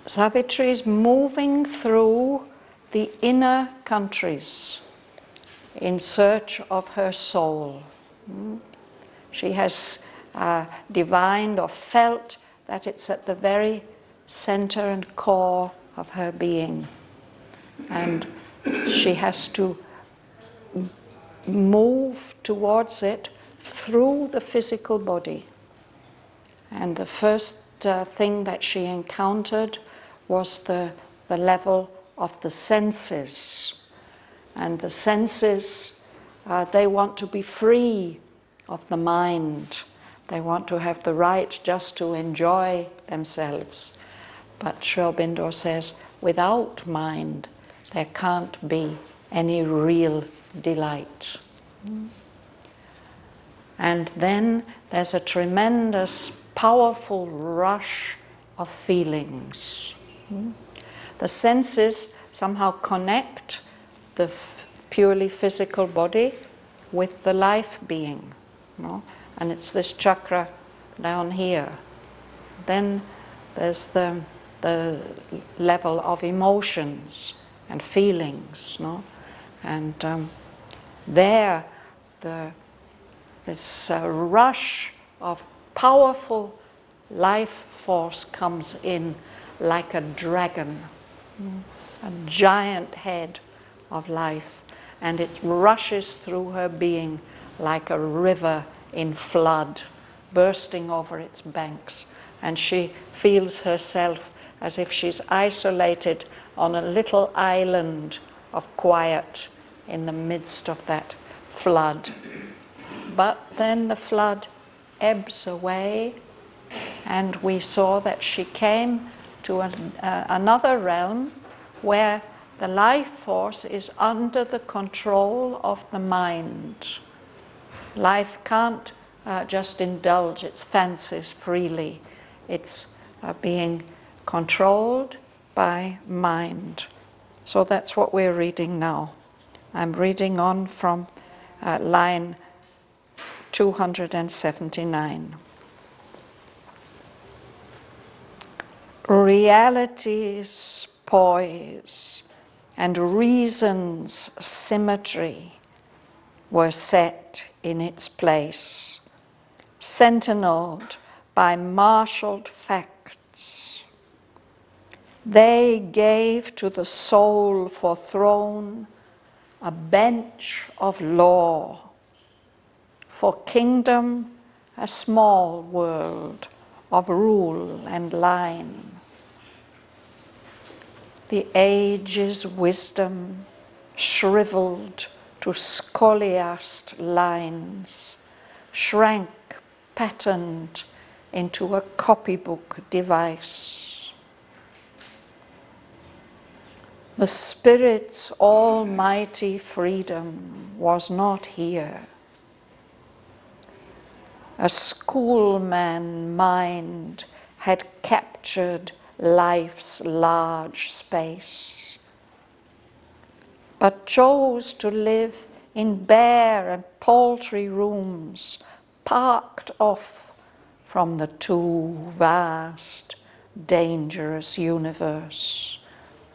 Savitri is moving through the inner countries in search of her soul. She has divined or felt that it's at the very center and core of her being. And she has to move towards it through the physical body. And the first thing that she encountered was the level of the senses. And the senses, they want to be free of the mind. They want to have the right just to enjoy themselves. But Aurobindo says, without mind, there can't be any real delight. And then there's a tremendous, powerful rush of feelings. The senses somehow connect the purely physical body with the life being. And it's this chakra down here. Then there's the level of emotions and feelings, and there this rush of powerful life force comes in like a dragon, a giant head of life, and it rushes through her being like a river in flood, bursting over its banks, and she feels herself as if she's isolated on a little island of quiet in the midst of that flood. But then the flood ebbs away, and we saw that she came to another realm where the life force is under the control of the mind. Life can't just indulge its fancies freely. It's being controlled by mind. So that's what we're reading now. I'm reading on from line 279. Reality's poise and reason's symmetry were set in its place, sentineled by marshaled facts. They gave to the soul for throne a bench of law, for kingdom a small world of rule and line. The age's wisdom shriveled to scoliast lines, shrank patterned into a copybook device. The Spirit's almighty freedom was not here. A schoolman mind had captured life's large space, but chose to live in bare and paltry rooms, parked off from the too vast, dangerous universe,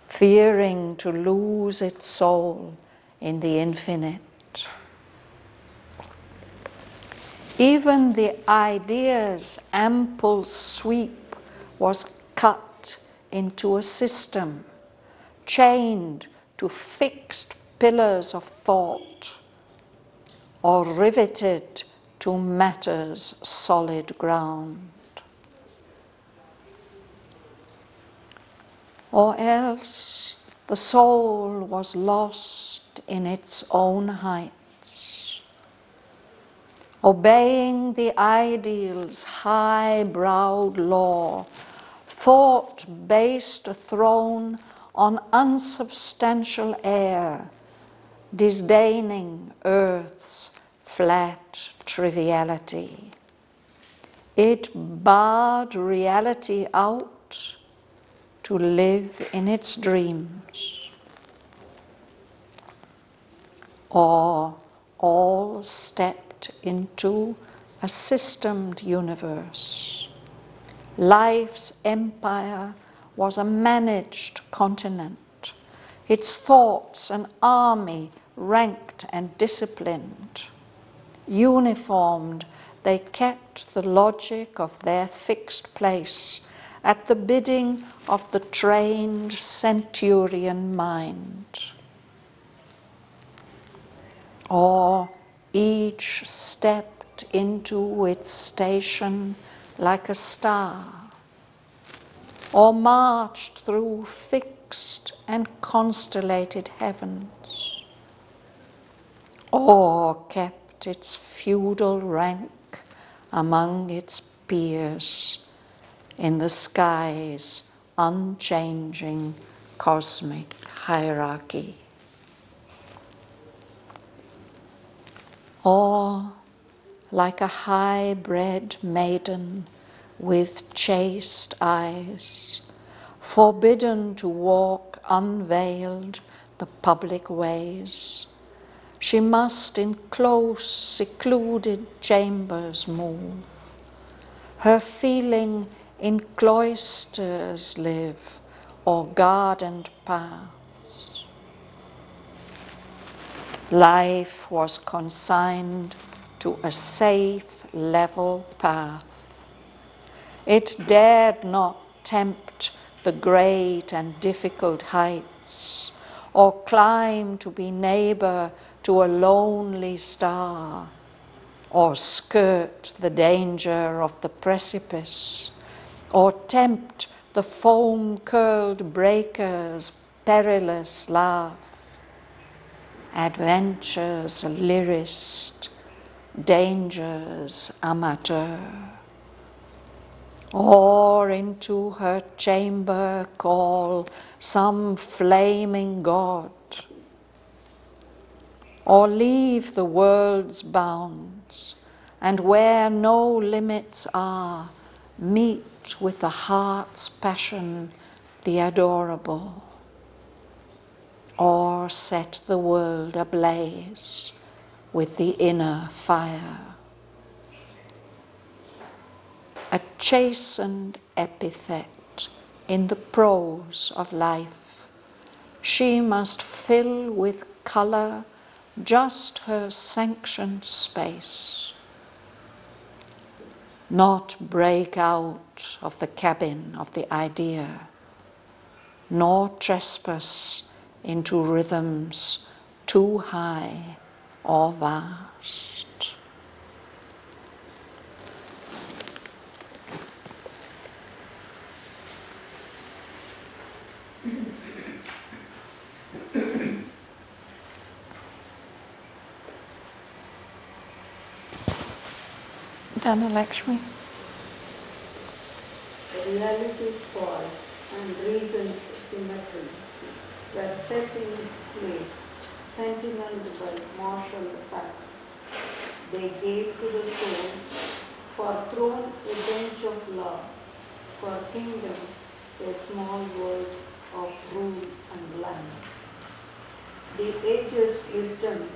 fearing to lose its soul in the infinite. Even the idea's ample sweep was cut into a system, chained to fixed pillars of thought, or riveted to matter's solid ground. Or else the soul was lost in its own heights, obeying the ideal's high-browed law, thought based a throne on unsubstantial air, disdaining earth's flat triviality. It barred reality out to live in its dreams. Or all stepped into a systemed universe, life's empire was a managed continent, its thoughts an army ranked and disciplined. Uniformed, they kept the logic of their fixed place at the bidding of the trained centurion mind. Or each stepped into its station like a star, or marched through fixed and constellated heavens, or kept its feudal rank among its peers in the sky's unchanging cosmic hierarchy. Or like a high-bred maiden with chaste eyes, forbidden to walk unveiled the public ways, she must in close, secluded chambers move, her feeling in cloisters live or gardened paths. Life was consigned to a safe, level path. It dared not tempt the great and difficult heights, or climb to be neighbor to a lonely star, or skirt the danger of the precipice, or tempt the foam-curled breaker's perilous laugh. Adventure's lyrist, danger's amateur. Or into her chamber call some flaming god, or leave the world's bounds, and where no limits are, meet with the heart's passion, the adorable, or set the world ablaze with the inner fire. A chastened epithet in the prose of life, she must fill with color just her sanctioned space, not break out of the cabin of the idea, nor trespass into rhythms too high or vast. Dhanalakshmi. Reality's false and reason's symmetry were set in its place, sentineled by martial facts. They gave to the soul, for throne a bench of law, for kingdom a small world of rule and land. The age's wisdom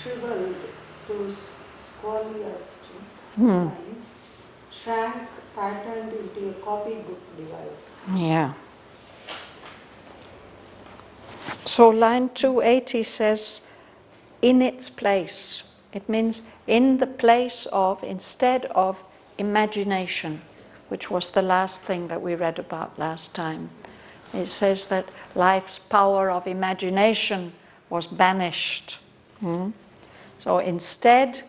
shriveled to squalliest lines, shrank patterned into a copybook device. Yeah. So line 280 says, in its place. It means in the place of, instead of imagination, which was the last thing that we read about last time. It says that life's power of imagination was banished. So instead,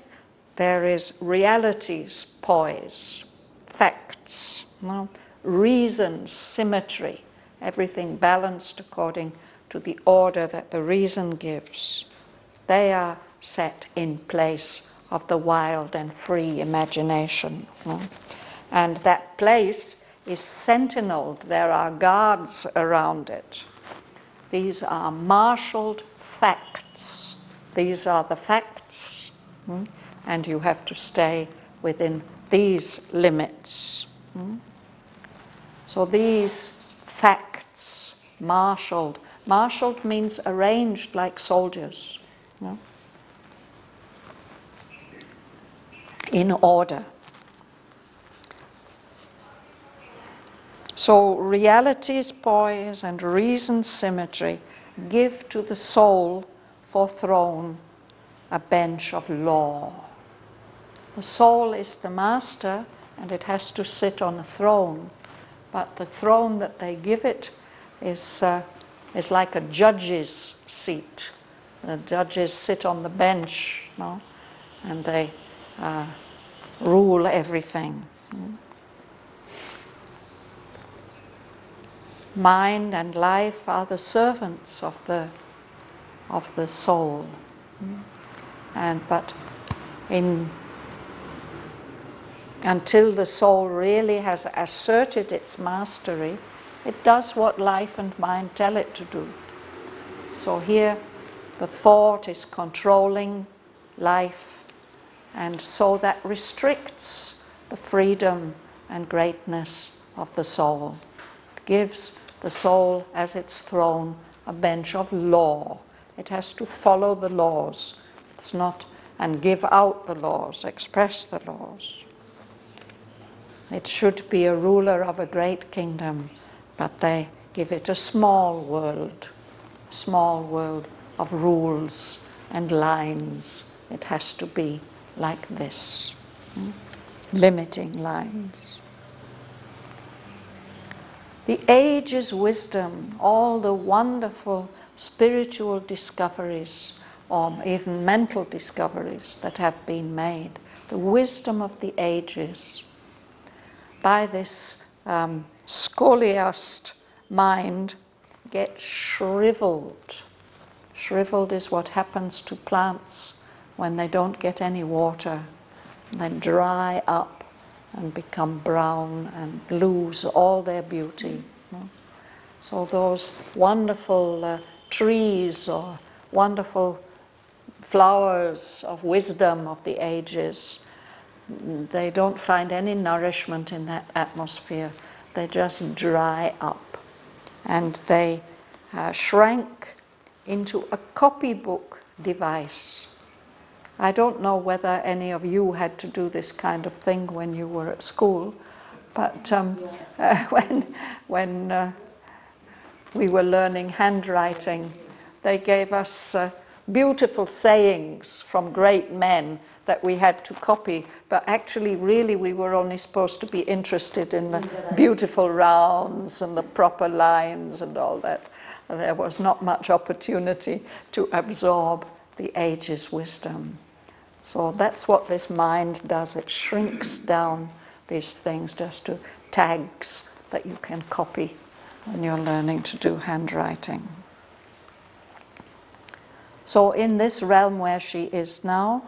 there is reality's poise, facts, reason, symmetry, everything balanced according to the order that the reason gives. They are set in place of the wild and free imagination. And that place is sentineled. There are guards around it. These are marshaled facts. These are the facts. And you have to stay within these limits. So these facts, marshaled. Marshaled means arranged like soldiers. In order. So reality's poise and reason's symmetry give to the soul for throne a bench of law. The soul is the master and it has to sit on a throne, but the throne that they give it is like a judge's seat. The judges sit on the bench, no? And they rule everything. Mind and life are the servants of the soul. But until the soul really has asserted its mastery, it does what life and mind tell it to do. So here the thought is controlling life, and so that restricts the freedom and greatness of the soul. It gives the soul as its throne a bench of law. It has to follow the laws. It's not, and give out the laws, express the laws. It should be a ruler of a great kingdom, but they give it a small world of rules and lines. It has to be like this, limiting lines. The age's wisdom, all the wonderful spiritual discoveries, or even mental discoveries that have been made, the wisdom of the ages, by this scholiast mind, get shriveled. Shriveled is what happens to plants when they don't get any water. They dry up and become brown and lose all their beauty. So those wonderful trees or wonderful flowers of wisdom of the ages, they don't find any nourishment in that atmosphere. They just dry up. And they shrank into a copybook device. I don't know whether any of you had to do this kind of thing when you were at school, but when we were learning handwriting, they gave us beautiful sayings from great men that we had to copy, but actually really we were only supposed to be interested in the beautiful rounds and the proper lines and all that. There was not much opportunity to absorb the age's wisdom. So that's what this mind does. It shrinks down these things just to tags that you can copy when you're learning to do handwriting. So in this realm where she is now,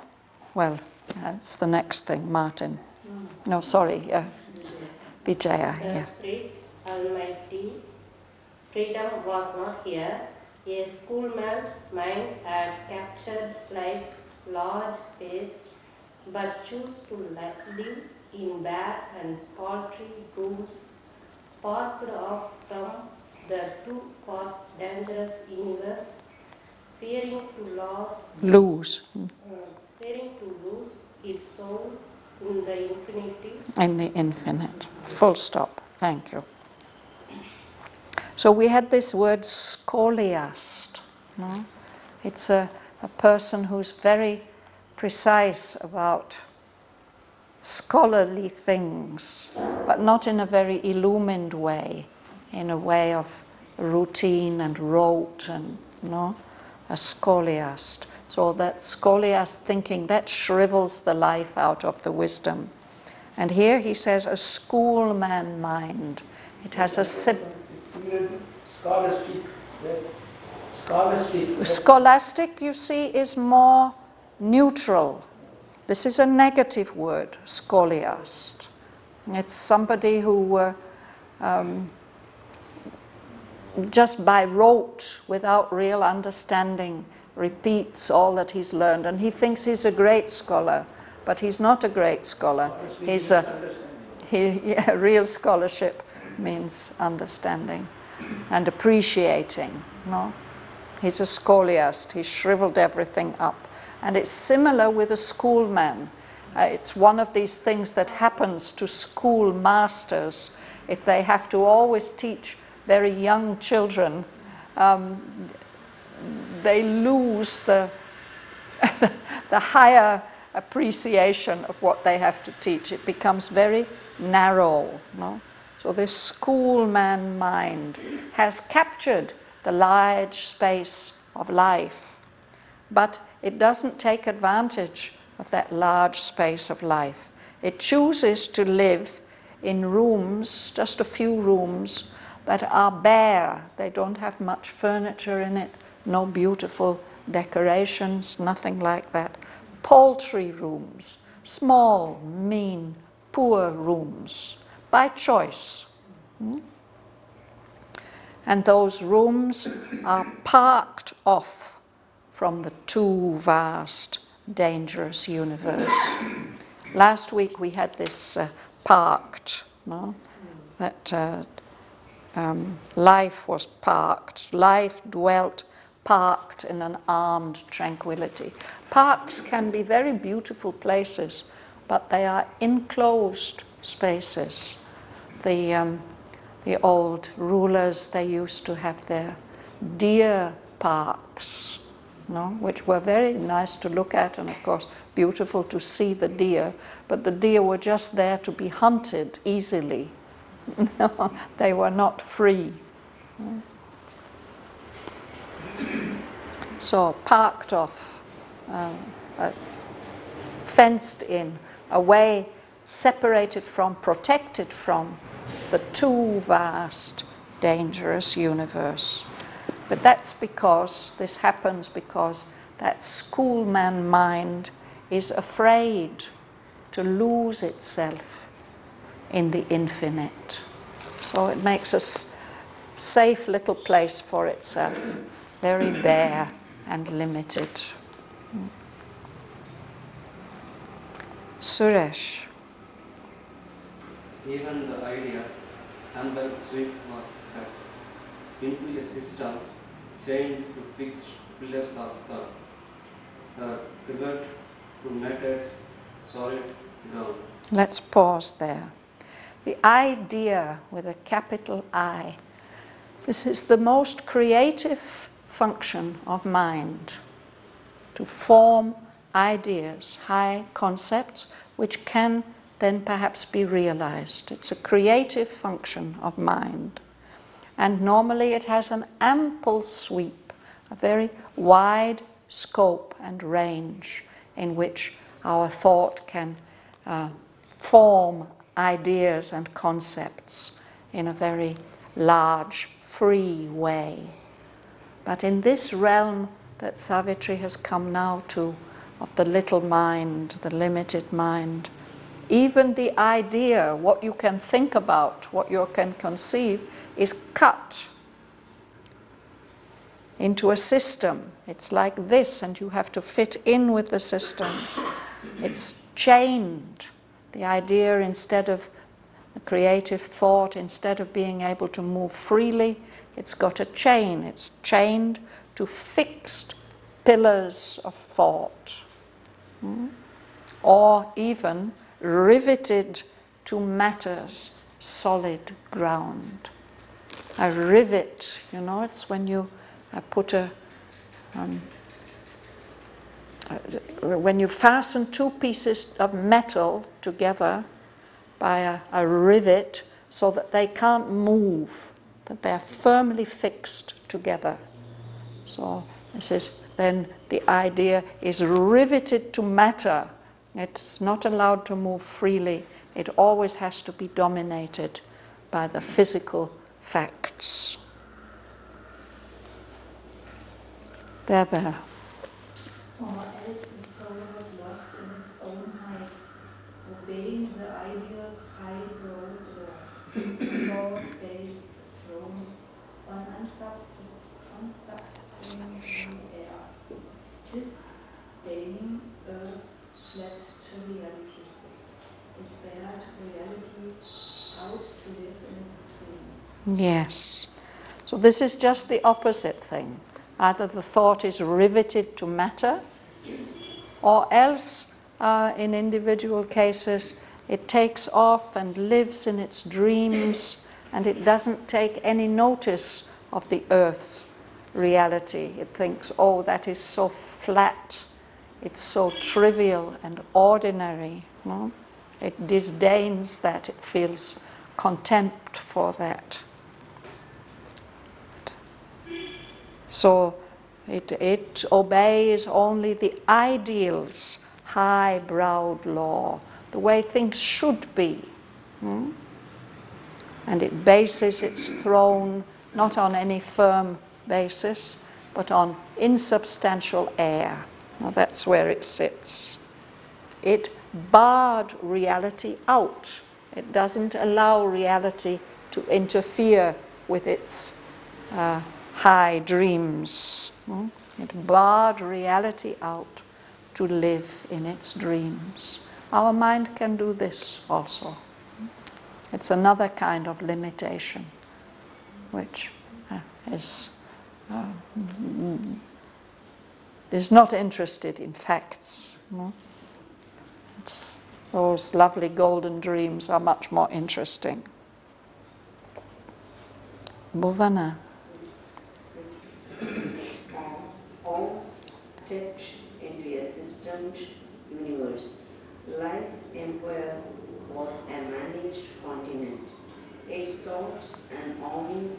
well, that's the next thing, Martin. No, sorry, Vijaya. The Spirit's almighty freedom was not here. A schoolman mind had captured life's large space, but chose to live in bare and paltry rooms, parked off from the too fast, dangerous universe, fearing to lose its soul in the infinity. In the infinite. Full stop. Thank you. So we had this word scholiast. No? It's a person who's very precise about scholarly things, but not in a very illumined way, in a way of routine and rote and, a scholiast. So that scholiast thinking, that shrivels the life out of the wisdom. And here he says a schoolman mind. It has a scholastic, you see, is more neutral. This is a negative word, scholiast. It's somebody who just by rote, without real understanding, repeats all that he's learned. And he thinks he's a great scholar, but he's not a great scholar. He's real scholarship means understanding and appreciating. No? He's a scholiast. He's shriveled everything up. And it's similar with a schoolman. It's one of these things that happens to school masters if they have to always teach very young children. They lose the higher appreciation of what they have to teach. It becomes very narrow. No? So this schoolman mind has captured the large space of life, but it doesn't take advantage of that large space of life. It chooses to live in rooms, just a few rooms, that are bare. They don't have much furniture in it, no beautiful decorations, nothing like that. Paltry rooms, small, mean, poor rooms, by choice. And those rooms are parked off from the too vast, dangerous universe. Last week we had this parked, no? That life was parked. Life dwelt parked in an armed tranquility. Parks can be very beautiful places, but they are enclosed spaces. The old rulers, they used to have their deer parks, no? Which were very nice to look at, and of course beautiful to see the deer, but the deer were just there to be hunted easily. They were not free. So parked off, fenced in, away, separated from, protected from the too vast, dangerous universe. But that's because, this happens because that schoolman mind is afraid to lose itself in the infinite. So it makes a safe little place for itself, very bare and limited. Suresh. Even the ideas Amber Sweet was cut into a system chained to fixed pillars of thought, pivot to matters solid ground. Let's pause there. The idea with a capital I. This is the most creative function of mind, to form ideas, high concepts, which can then perhaps be realized. It's a creative function of mind. And normally it has an ample sweep, a very wide scope and range in which our thought can form ideas and concepts in a very large, free way. But in this realm that Savitri has come now to, of the little mind, the limited mind, even the idea, what you can think about, what you can conceive, is cut into a system. It's like this, and you have to fit in with the system. It's chained. The idea, instead of the creative thought, instead of being able to move freely, it's got a chain. It's chained to fixed pillars of thought, or even riveted to matter's solid ground. A rivet, you know, it's when you put when you fasten two pieces of metal together by a rivet so that they can't move, that they're firmly fixed together. So this is then the idea is riveted to matter. It's not allowed to move freely. It always has to be dominated by the physical facts. There. Or else the soul was lost in its own heights, obeying the ideal's high broad law, thought-based throne on unsubstantial air, disdaining earth's flat triviality. It bared reality out to live in its dreams. Yes. So this is just the opposite thing. Either the thought is riveted to matter, or else in individual cases. It takes off and lives in its dreams, and it doesn't take any notice of the earth's reality. It thinks, oh, that is so flat, it's so trivial and ordinary. No? It disdains that, it feels contempt for that. So it obeys only the ideal's high-browed law, the way things should be. And it bases its throne not on any firm basis, but on insubstantial air. Now that's where it sits. It barred reality out. It doesn't allow reality to interfere with its high dreams. It barred reality out to live in its dreams. Our mind can do this also. It's another kind of limitation, which is not interested in facts. Those lovely golden dreams are much more interesting. Bhavana. All stepped into a systemed universe. Life's empire was a managed continent. Its thoughts and army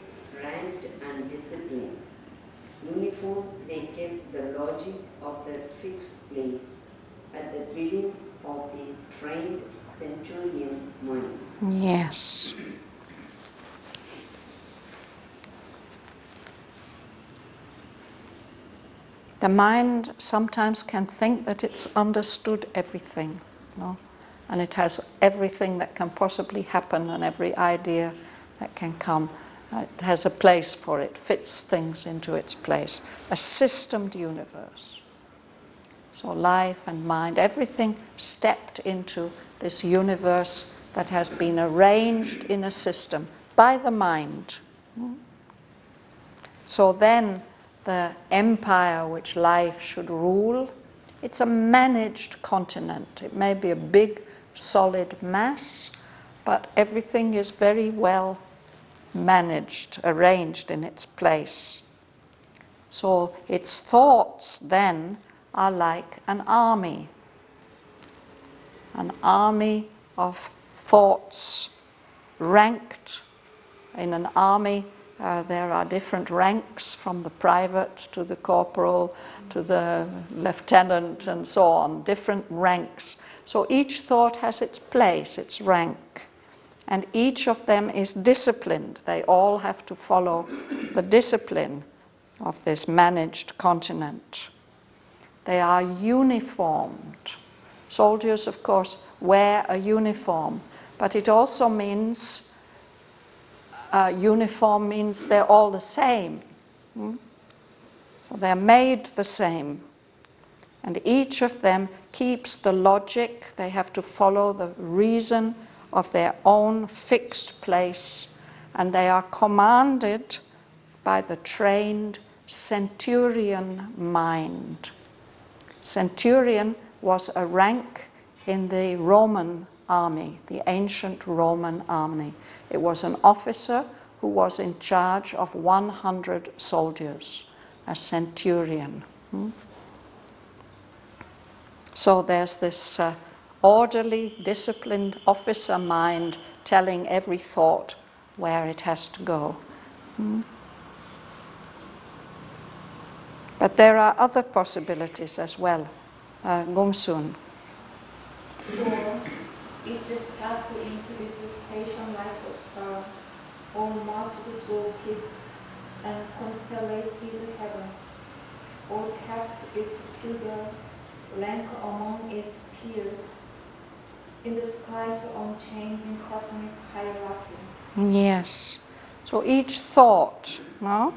ranked and disciplined. Uniform, they kept the logic of the fixed plane at the bidding of the trained centurion mind. Yes. The mind sometimes can think that it's understood everything, no? And it has everything that can possibly happen and every idea that can come. It has a place for it, fits things into its place. A systemed universe. So life and mind, everything stepped into this universe that has been arranged in a system by the mind. So then the empire which life should rule, it's a managed continent. It may be a big, solid mass, but everything is very well managed, arranged in its place. So its thoughts then are like an army of thoughts ranked. In an army there are different ranks, from the private to the corporal to the lieutenant and so on, different ranks. So each thought has its place, its rank, and each of them is disciplined. They all have to follow the discipline of this managed continent. They are uniformed. Soldiers, of course, wear a uniform, but it also means uniform means they're all the same. So they're made the same. And each of them keeps the logic. They have to follow the reason of their own fixed place. And they are commanded by the trained centurion mind. Centurion was a rank in the Roman army, the ancient Roman army. It was an officer who was in charge of 100 soldiers, a centurion. So there's this orderly, disciplined officer mind telling every thought where it has to go. But there are other possibilities as well. Gumsun. Or it just tap into its station like a star, or multitudes will fixed and constellated the heavens, or kept its figure rank among its peers, in the skies unchanging cosmic hierarchy. Yes. So each thought, no,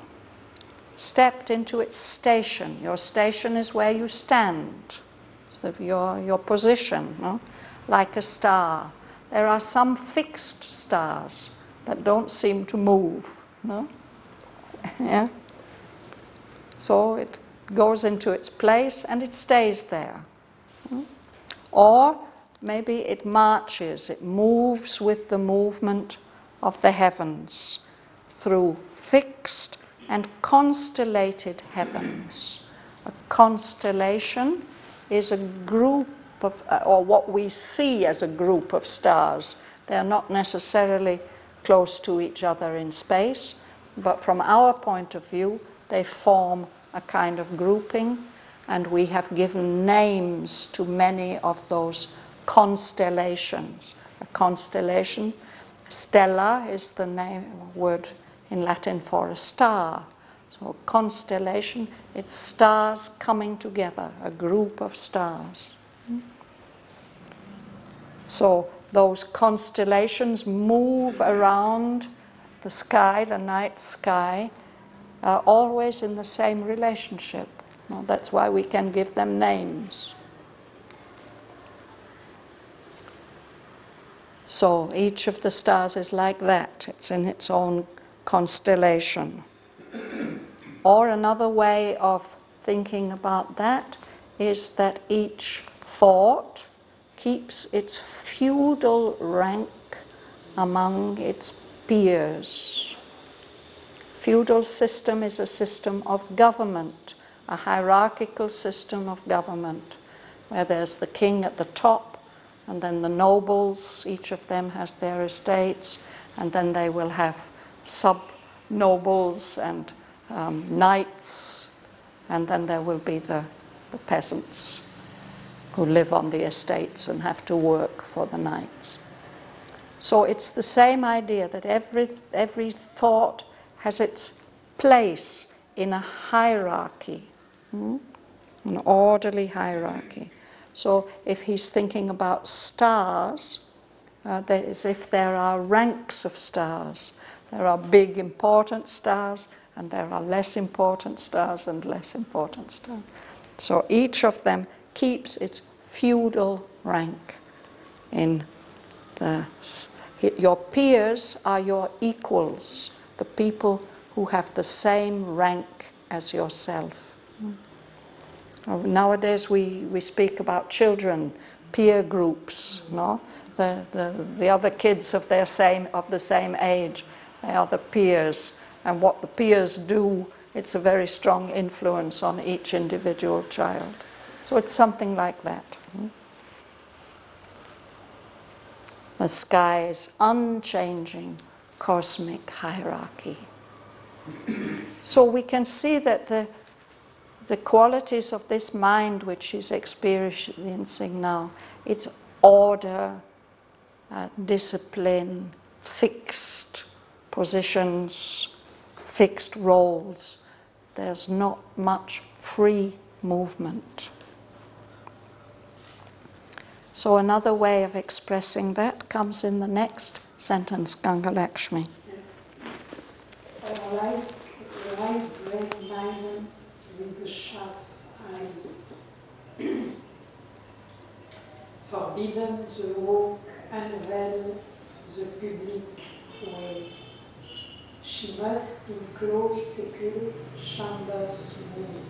stepped into its station. Your station is where you stand. So your position, no? Like a star. There are some fixed stars that don't seem to move, no? Yeah. So it goes into its place and it stays there. Or maybe it marches, it moves with the movement of the heavens through fixed and constellated heavens. A constellation is a group of, or what we see as a group of stars. They are not necessarily close to each other in space, but from our point of view, they form a kind of grouping, and we have given names to many of those constellations. A constellation, stella is the word in Latin for a star. So a constellation, it's stars coming together, a group of stars. So those constellations move around the sky, the night sky, always in the same relationship. Well, that's why we can give them names. So each of the stars is like that. It's in its own constellation. Or another way of thinking about that is that each thought keeps its feudal rank among its peers. Feudal system is a system of government, a hierarchical system of government, where there's the king at the top, and then the nobles, each of them has their estates, and then they will have sub-nobles and knights, and then there will be the peasants who live on the estates and have to work for the knights. So it's the same idea that every thought has its place in a hierarchy, an orderly hierarchy. So if he's thinking about stars, as if there are ranks of stars. There are big important stars, and there are less important stars and less important stars. So each of them keeps its feudal rank in your peers are your equals, the people who have the same rank as yourself. Nowadays we speak about children, peer groups, no? The other kids of the same age, they are the peers, and what the peers do, it's a very strong influence on each individual child. So it's something like that. The sky's unchanging cosmic hierarchy. So we can see that the qualities of this mind which she's experiencing now, it's order, discipline, fixed positions, fixed roles. There's not much free movement. So another way of expressing that comes in the next sentence, Gangalakshmi. Like red lion with the chaste eyes, forbidden the walk and well the public ways. She must in close secure chambers move,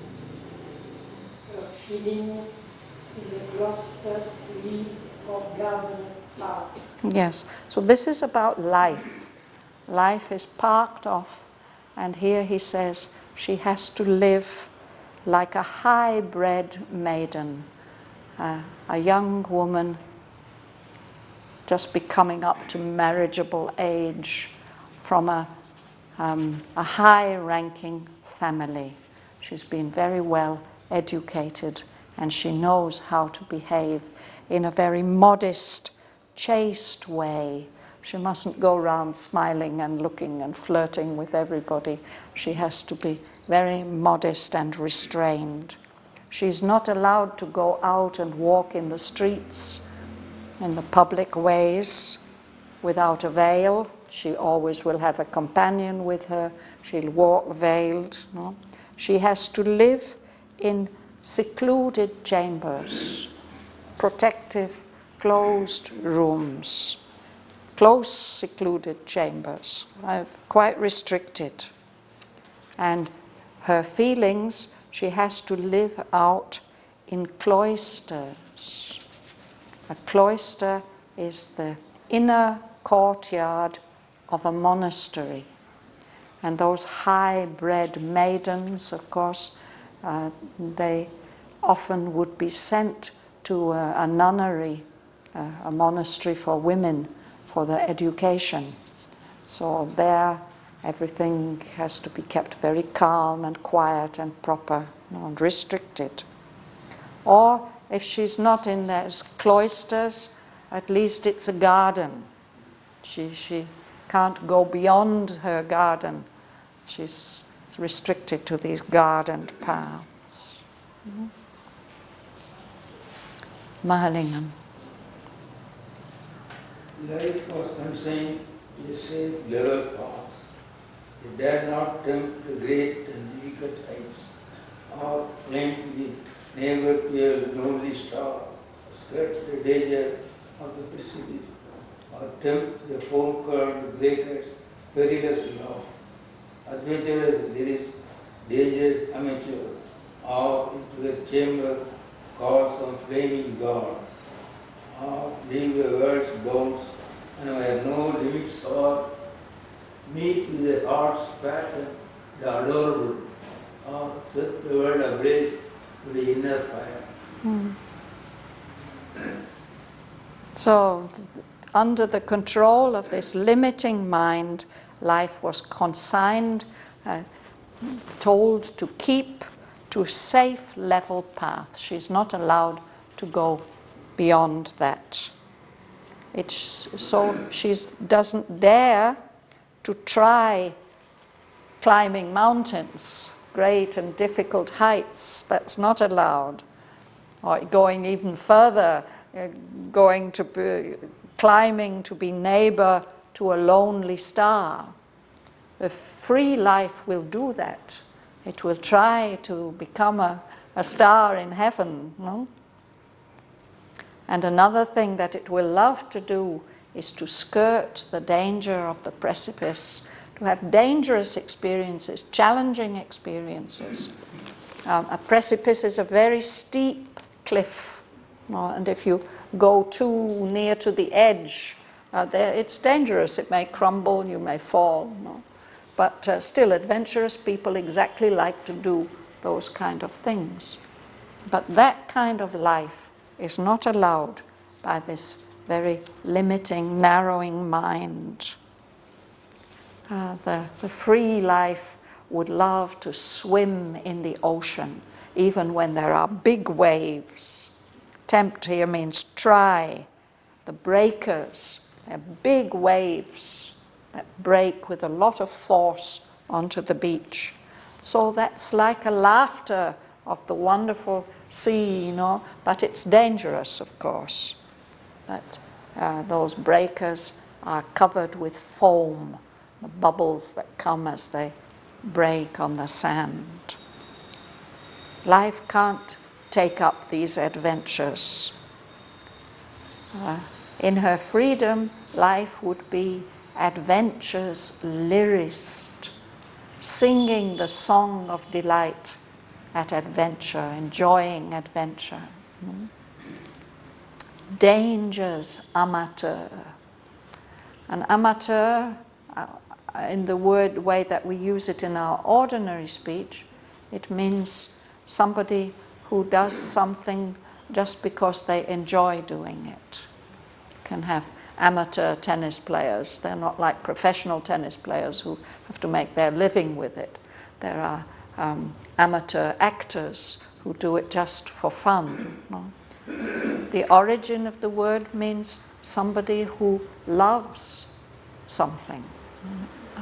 her feeling in the clusters lead or garden paths. Yes, so this is about life. Life is parked off, and here he says she has to live like a high-bred maiden, a young woman just becoming up to marriageable age from a high-ranking family. She's been very well educated, and she knows how to behave in a very modest, chaste way. She mustn't go around smiling and looking and flirting with everybody. She has to be very modest and restrained. She's not allowed to go out and walk in the streets, in the public ways, without a veil. She always will have a companion with her. She'll walk veiled. No? She has to live in secluded chambers, protective, closed rooms, close, secluded chambers, quite restricted. And her feelings, she has to live out in cloisters. A cloister is the inner courtyard of a monastery. And those high-bred maidens, of course, they often would be sent to a nunnery, a monastery for women, for their education. So there, everything has to be kept very calm and quiet and proper, and restricted. Or if she's not in those cloisters, at least it's a garden. She can't go beyond her garden. She's restricted to these gardened paths. Mahalingam. Life was consigned to a safe, level path. It dared not tempt the great and difficult heights, or climb to the neighbor to a lonely star, skirt the danger of the precipice, or tempt the foam-curled breakers' perilous laugh. Adventurous lyrics, danger amateur, or into the chamber call some flaming god, or leave the world's bounds and where no limits are, meet with the heart's pattern, the adorable, or set the world ablaze to the inner fire. So, under the control of this limiting mind, life was consigned, told to keep to a safe, level path. She's not allowed to go beyond that. So she doesn't dare to try climbing mountains, great and difficult heights. That's not allowed. Or going even further, climbing to be neighbor to a lonely star. The free life will do that. It will try to become a star in heaven. No? And another thing that it will love to do is to skirt the danger of the precipice, to have dangerous experiences, challenging experiences. A precipice is a very steep cliff, and if you go too near to the edge, it's dangerous. It may crumble, you may fall. But still, adventurous people exactly like to do those kind of things. But that kind of life is not allowed by this very limiting, narrowing mind. The free life would love to swim in the ocean, even when there are big waves. Tempt here means try. The breakers, they're big waves that break with a lot of force onto the beach. So that's like a laughter of the wonderful sea, but it's dangerous, of course. That those breakers are covered with foam, the bubbles that come as they break on the sand. Life can't take up these adventures. In her freedom, life would be adventure's lyrist, singing the song of delight at adventure, enjoying adventure. Danger's amateur. An amateur, in the way that we use it in our ordinary speech, it means somebody who does something just because they enjoy doing it. You can have amateur tennis players. They're not like professional tennis players who have to make their living with it. There are amateur actors who do it just for fun. The origin of the word means somebody who loves something,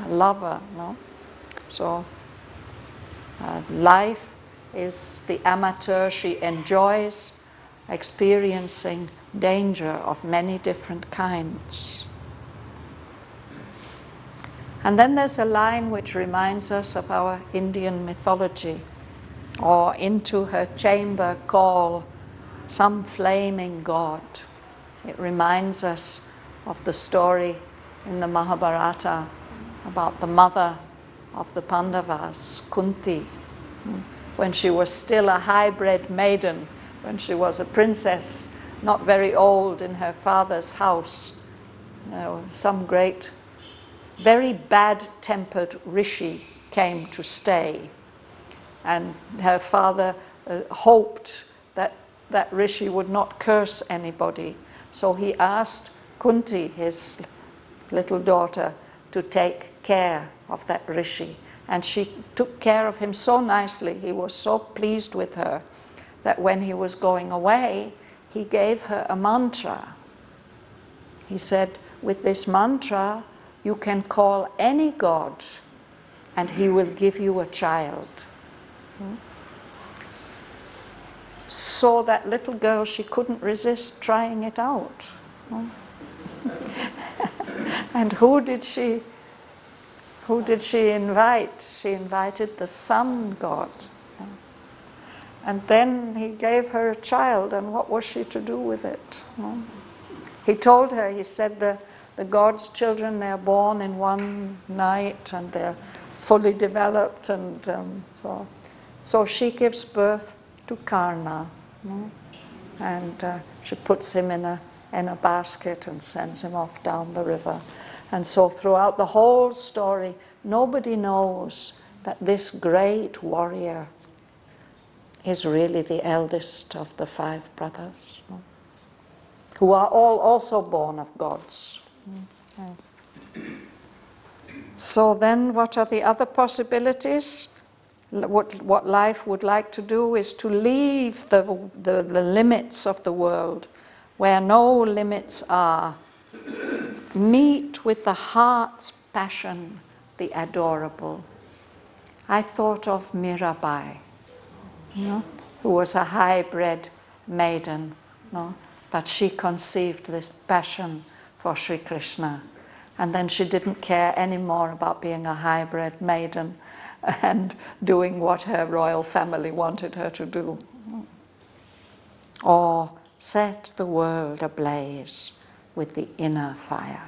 a lover. So life is the amateur. She enjoys experiencing danger of many different kinds. And then there's a line which reminds us of our Indian mythology. Or into her chamber call some flaming god. It reminds us of the story in the Mahabharata about the mother of the Pandavas, Kunti, when she was still a high-bred maiden, when she was a princess, not very old, in her father's house, some great, very bad-tempered rishi came to stay. And her father hoped that that rishi would not curse anybody. So he asked Kunti, his little daughter, to take care of that rishi. And she took care of him so nicely. He was so pleased with her that when he was going away, he gave her a mantra. He said, with this mantra, you can call any god and he will give you a child. So that little girl, she couldn't resist trying it out. And who did she invite? She invited the sun god. And then he gave her a child, and what was she to do with it? He told her, he said, the God's children, they're born in one night and they're fully developed, and so she gives birth to Karna, and she puts him in a basket and sends him off down the river. And so throughout the whole story, nobody knows that this great warrior is really the eldest of the 5 brothers, who are all also born of gods. So then what are the other possibilities? What life would like to do is to leave the limits of the world, where no limits are. Meet with the heart's passion, the adorable. I thought of Mirabai, who was a high-bred maiden, but she conceived this passion for Sri Krishna. And then she didn't care anymore about being a high-bred maiden and doing what her royal family wanted her to do. Or set the world ablaze with the inner fire.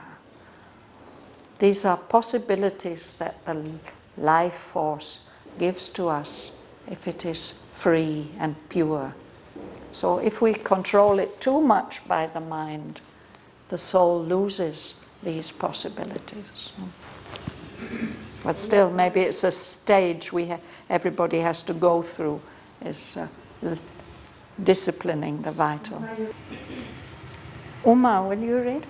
These are possibilities that the life force gives to us if it is free and pure. So if we control it too much by the mind, the soul loses these possibilities. But still, maybe it's a stage everybody has to go through, is disciplining the vital. Uma, will you read?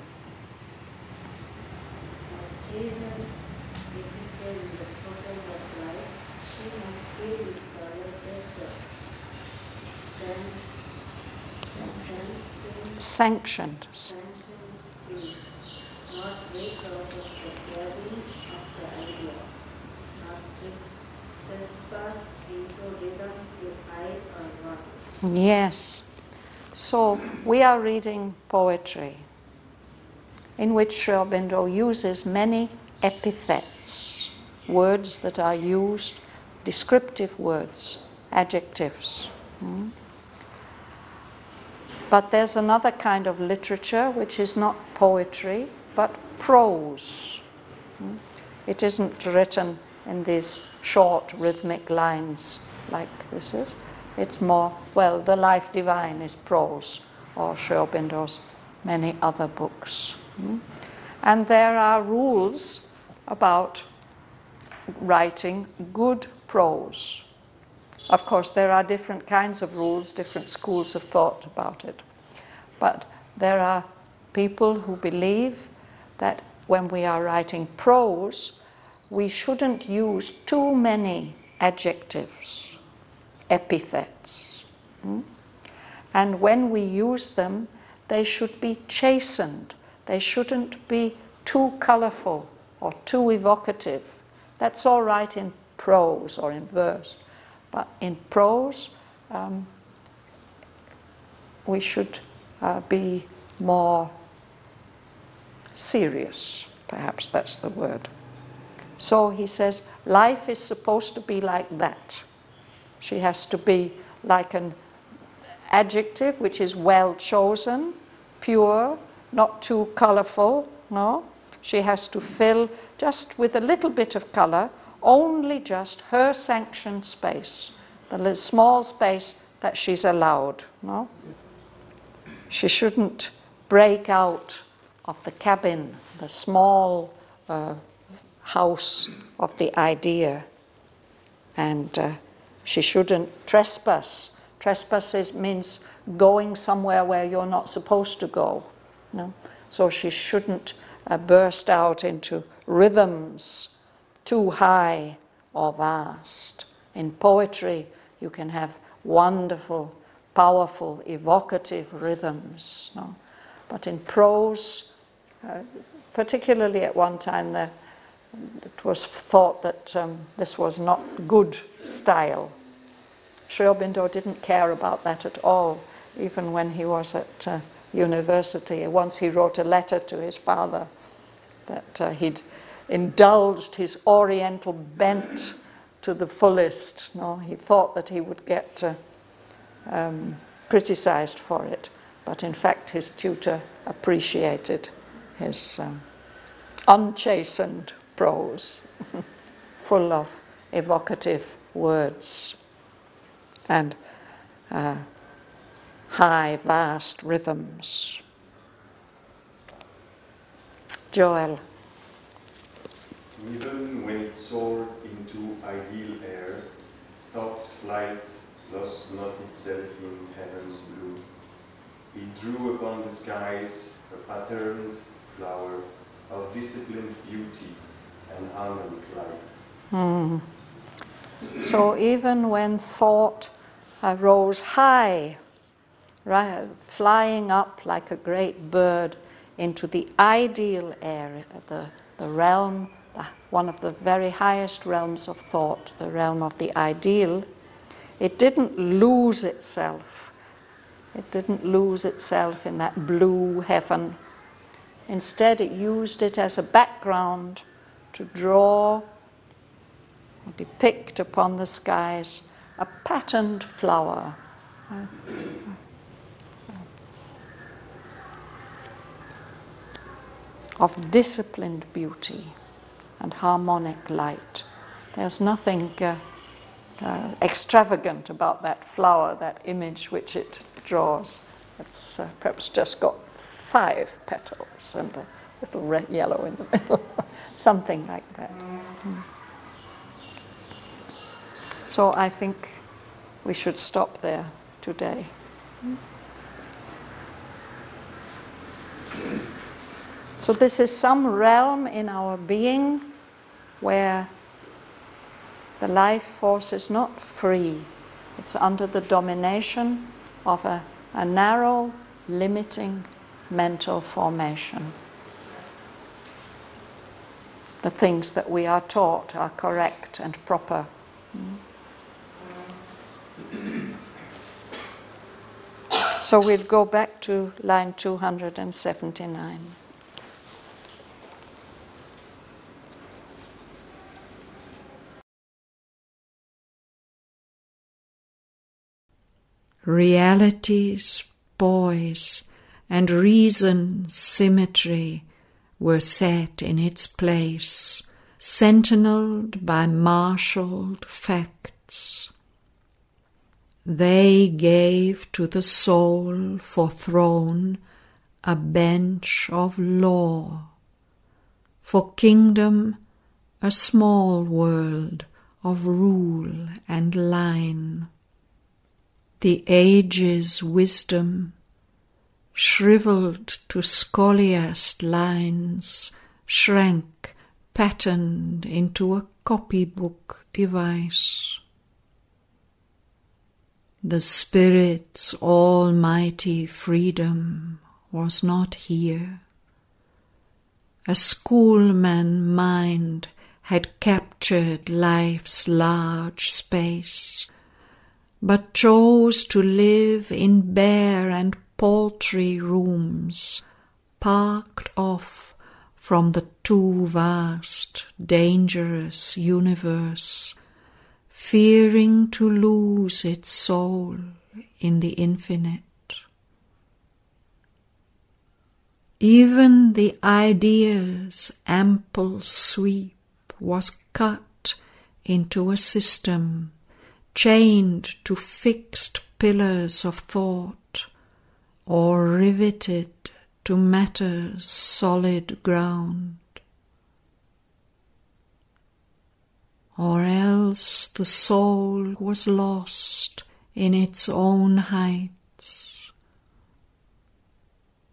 Sanctioned. Yes. So we are reading poetry in which Aurobindo uses many epithets, words that are used, descriptive words, adjectives. But there's another kind of literature which is not poetry, but prose. It isn't written in these short rhythmic lines like this is. It's more, well, The Life Divine is prose, or Sri Aurobindo's many other books. And there are rules about writing good prose. Of course, there are different kinds of rules, different schools of thought about it. But there are people who believe that when we are writing prose, we shouldn't use too many adjectives, epithets. And when we use them, they should be chastened. They shouldn't be too colorful or too evocative. That's all right in prose or in verse. But in prose, we should be more serious. Perhaps that's the word. So he says, life is supposed to be like that. She has to be like an adjective which is well chosen, pure, not too colorful, no? She has to fill just with a little bit of color, only just her sanctioned space, the little small space that she's allowed, no? she shouldn't break out of the cabin, the small house of the idea, and she shouldn't trespass. Trespass means going somewhere where you're not supposed to go. No? So she shouldn't burst out into rhythms too high or vast. In poetry, you can have wonderful, powerful, evocative rhythms. No? But in prose, particularly at one time, it was thought that this was not good style. Aurobindo didn't care about that at all, even when he was at university. Once he wrote a letter to his father that he'd indulged his oriental bent to the fullest. No, he thought that he would get criticized for it, but in fact his tutor appreciated his unchastened prose, full of evocative words and high, vast rhythms. Joel. Even when it soared into ideal air, thought's flight lost not itself in heaven's blue. It drew upon the skies a patterned flower of disciplined beauty and almond light. So even when thought rose high, flying up like a great bird into the ideal area, the realm, one of the very highest realms of thought, the realm of the ideal, it didn't lose itself. It didn't lose itself in that blue heaven. Instead, it used it as a background to draw, depict upon the skies a patterned flower. Of disciplined beauty and harmonic light. There's nothing extravagant about that flower, that image which it draws. It's perhaps just got 5 petals and a little red, yellow in the middle, something like that. So I think we should stop there today. So this is some realm in our being where the life force is not free. It's under the domination of a narrow, limiting mental formation. The things that we are taught are correct and proper. So we'll go back to line 279. Reality's poise and reason's symmetry were set in its place, sentineled by marshalled facts. They gave to the soul for throne a bench of law, for kingdom a small world of rule and line. The age's wisdom, shriveled to scoliast lines, shrank patterned into a copybook device. The Spirit's almighty freedom was not here. A schoolman mind had captured life's large space, but chose to live in bare and paltry rooms, parked off from the too vast, dangerous universe, fearing to lose its soul in the infinite. Even the idea's ample sweep was cut into a system, chained to fixed pillars of thought, or riveted to matter's solid ground. Or else the soul was lost in its own heights,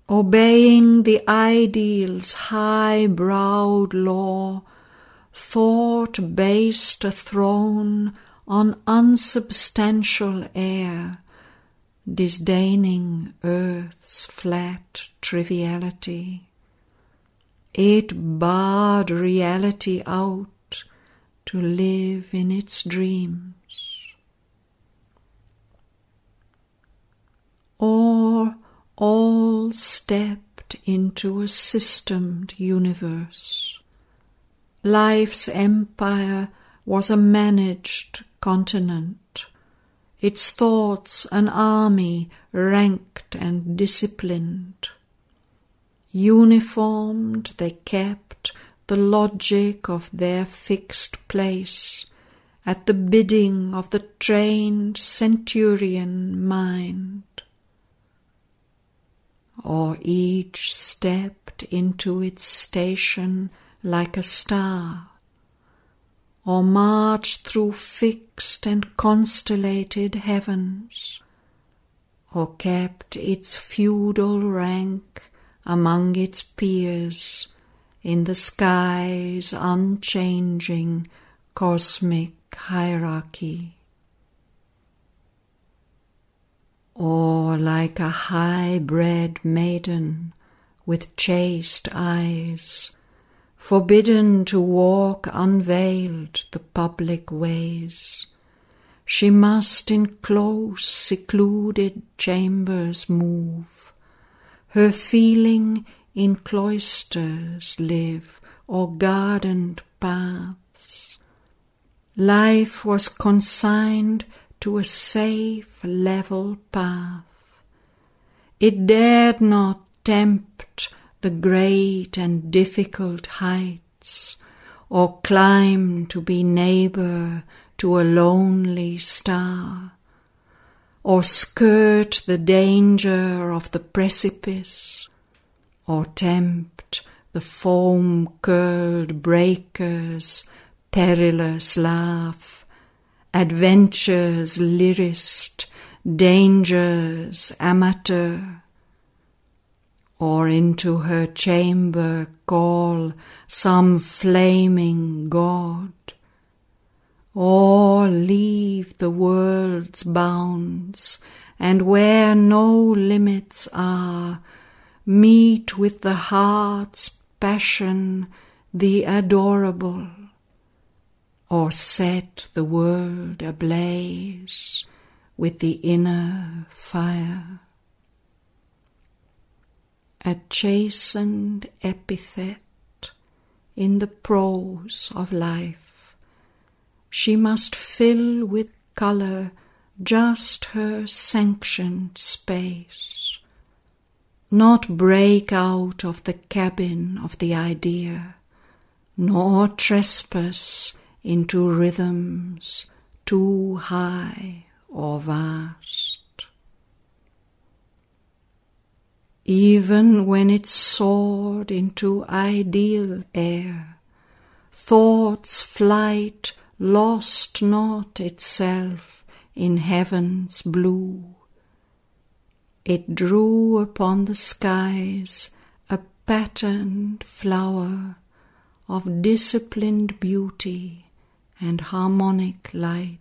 obeying the ideal's high-browed law. Thought based a throne on unsubstantial air, disdaining earth's flat triviality. It barred reality out to live in its dreams. Or all stepped into a systemed universe. Life's empire was a managed continent, its thoughts an army ranked and disciplined. Uniformed they kept the logic of their fixed place at the bidding of the trained centurion mind. Or each stepped into its station like a star, or marched through fixed and constellated heavens, or kept its feudal rank among its peers in the sky's unchanging cosmic hierarchy. Or like a high-bred maiden with chaste eyes, forbidden to walk unveiled the public ways, she must in close secluded chambers move, her feeling in cloisters live or gardened paths. Life was consigned to a safe, level path. It dared not tempt the great and difficult heights, or climb to be neighbour to a lonely star, or skirt the danger of the precipice, or tempt the foam-curled breakers' perilous laugh, adventure's lyrist, danger's amateur, or into her chamber call some flaming god, or leave the world's bounds, and where no limits are, meet with the heart's passion, the adorable, or set the world ablaze with the inner fire. A chastened epithet in the prose of life, she must fill with colour just her sanctioned space, not break out of the cabin of the idea, nor trespass into rhythms too high or vast. Even when it soared into ideal air, thought's flight lost not itself in heaven's blue. It drew upon the skies a patterned flower of disciplined beauty and harmonic light.